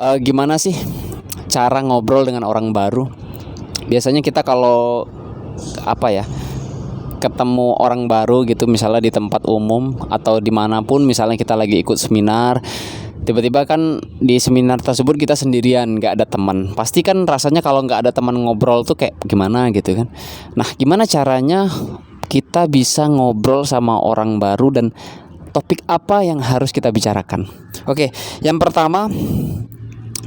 Gimana sih cara ngobrol dengan orang baru? Biasanya kita kalau apa ya, ketemu orang baru gitu, misalnya di tempat umum atau dimanapun, misalnya kita lagi ikut seminar, tiba-tiba kan di seminar tersebut kita sendirian, nggak ada teman. Pasti kan rasanya kalau nggak ada teman ngobrol tuh kayak gimana gitu kan. Nah, gimana caranya kita bisa ngobrol sama orang baru dan topik apa yang harus kita bicarakan? Oke, yang pertama,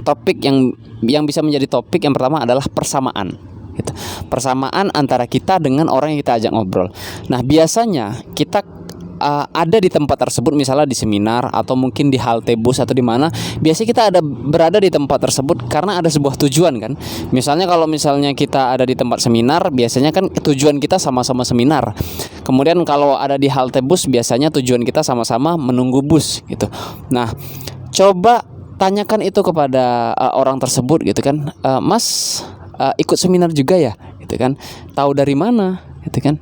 topik yang bisa menjadi topik yang pertama adalah persamaan gitu. Persamaan antara kita dengan orang yang kita ajak ngobrol. Nah, biasanya kita ada di tempat tersebut, misalnya di seminar atau mungkin di halte bus atau di mana, biasanya kita berada di tempat tersebut karena ada sebuah tujuan kan. Misalnya kalau misalnya kita ada di tempat seminar, biasanya kan tujuan kita sama-sama seminar. Kemudian kalau ada di halte bus, biasanya tujuan kita sama-sama menunggu bus gitu. Nah, coba tanyakan itu kepada orang tersebut gitu kan. Mas, ikut seminar juga ya gitu kan, tahu dari mana gitu kan,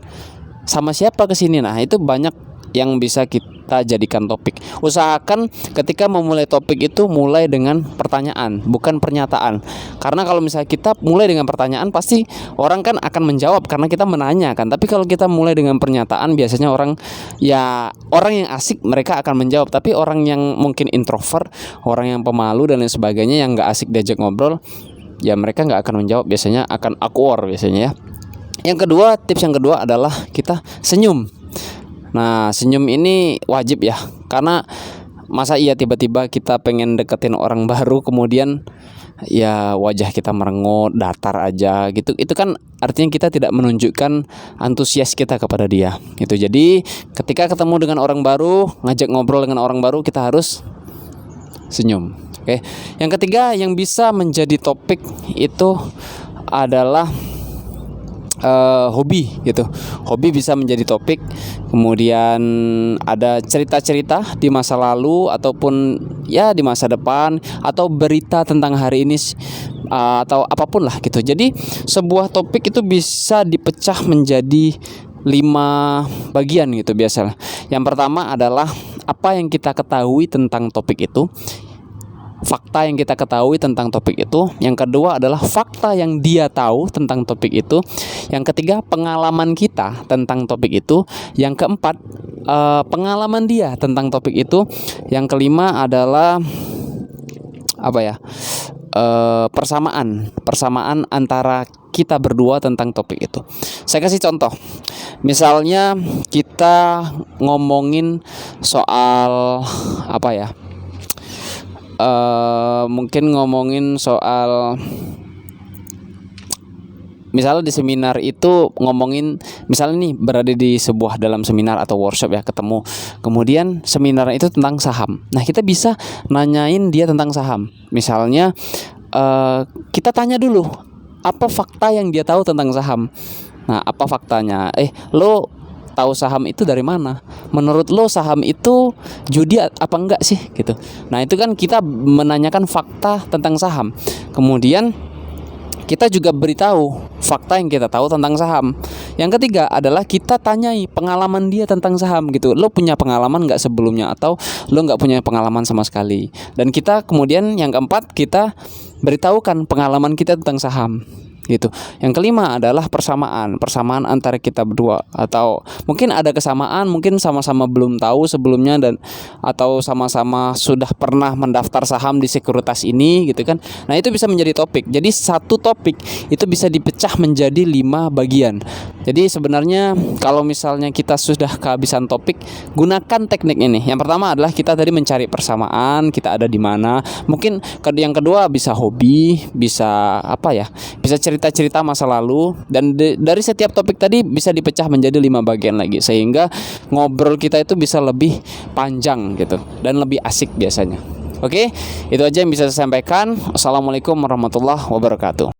sama siapa kesini. Nah, itu banyak yang bisa kita jadikan topik. Usahakan ketika memulai topik itu mulai dengan pertanyaan, bukan pernyataan. Karena kalau misalnya kita mulai dengan pertanyaan, pasti orang kan akan menjawab karena kita menanya kan. Tapi kalau kita mulai dengan pernyataan, biasanya orang yang asik mereka akan menjawab. Tapi orang yang mungkin introvert, orang yang pemalu dan lain sebagainya, yang nggak asik diajak ngobrol, ya mereka nggak akan menjawab, biasanya akan awkward biasanya ya. Yang kedua, tips yang kedua adalah kita senyum. Nah, senyum ini wajib ya, karena masa iya tiba-tiba kita pengen deketin orang baru kemudian ya wajah kita merengut, datar aja gitu. Itu kan artinya kita tidak menunjukkan antusias kita kepada dia. Gitu. Jadi, ketika ketemu dengan orang baru, ngajak ngobrol dengan orang baru, kita harus senyum. Oke. Yang ketiga yang bisa menjadi topik itu adalah hobi gitu. Hobi bisa menjadi topik. Kemudian ada cerita-cerita di masa lalu ataupun ya di masa depan, atau berita tentang hari ini, atau apapun lah gitu. Jadi sebuah topik itu bisa dipecah menjadi 5 bagian gitu biasalah. Yang pertama adalah apa yang kita ketahui tentang topik itu, fakta yang kita ketahui tentang topik itu. Yang kedua adalah fakta yang dia tahu tentang topik itu. Yang ketiga, pengalaman kita tentang topik itu. Yang keempat, pengalaman dia tentang topik itu. Yang kelima adalah persamaan antara kita berdua tentang topik itu. Saya kasih contoh. Misalnya kita ngomongin soal mungkin ngomongin soal, misalnya di seminar itu ngomongin, misalnya nih berada di sebuah dalam seminar atau workshop ya, ketemu, kemudian seminar itu tentang saham. Nah, kita bisa nanyain dia tentang saham. Misalnya kita tanya dulu, apa fakta yang dia tahu tentang saham. Nah, apa faktanya? Lo tahu saham itu dari mana? Menurut lo saham itu judi apa enggak sih gitu. Nah, itu kan kita menanyakan fakta tentang saham. Kemudian kita juga beritahu fakta yang kita tahu tentang saham. Yang ketiga adalah kita tanyai pengalaman dia tentang saham gitu. Lo punya pengalaman nggak sebelumnya, atau lo nggak punya pengalaman sama sekali. Dan kita kemudian yang keempat, kita beritahukan pengalaman kita tentang saham gitu. Yang kelima adalah persamaan antara kita berdua, atau mungkin ada kesamaan, mungkin sama-sama belum tahu sebelumnya, dan atau sama-sama sudah pernah mendaftar saham di sekuritas ini gitu kan. Nah, itu bisa menjadi topik. Jadi satu topik itu bisa dipecah menjadi 5 bagian. Jadi sebenarnya kalau misalnya kita sudah kehabisan topik, gunakan teknik ini. Yang pertama adalah kita tadi mencari persamaan, kita ada di mana. Mungkin yang kedua bisa hobi, bisa bisa cerita-cerita masa lalu, dan dari setiap topik tadi bisa dipecah menjadi 5 bagian lagi, sehingga ngobrol kita itu bisa lebih panjang gitu dan lebih asik biasanya. Oke, itu aja yang bisa saya sampaikan. Assalamualaikum warahmatullahi wabarakatuh.